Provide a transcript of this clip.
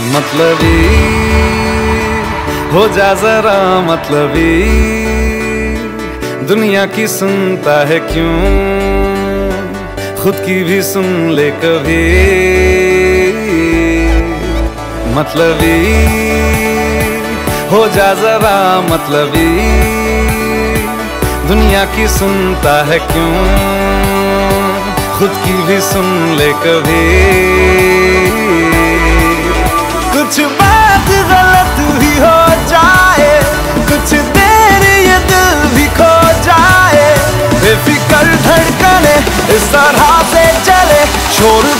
मतलबी हो जा जरा मतलबी, दुनिया की सुनता है क्यों, खुद की भी सुन ले कभी। मतलबी हो जा जरा मतलबी, दुनिया की सुनता है क्यों, खुद की भी सुन ले कभी। कुछ बात गलत भी हो जाए, कुछ देर ये दिल भी खो जाए, बेफिक्र धड़कने इस तरह से चले, शोर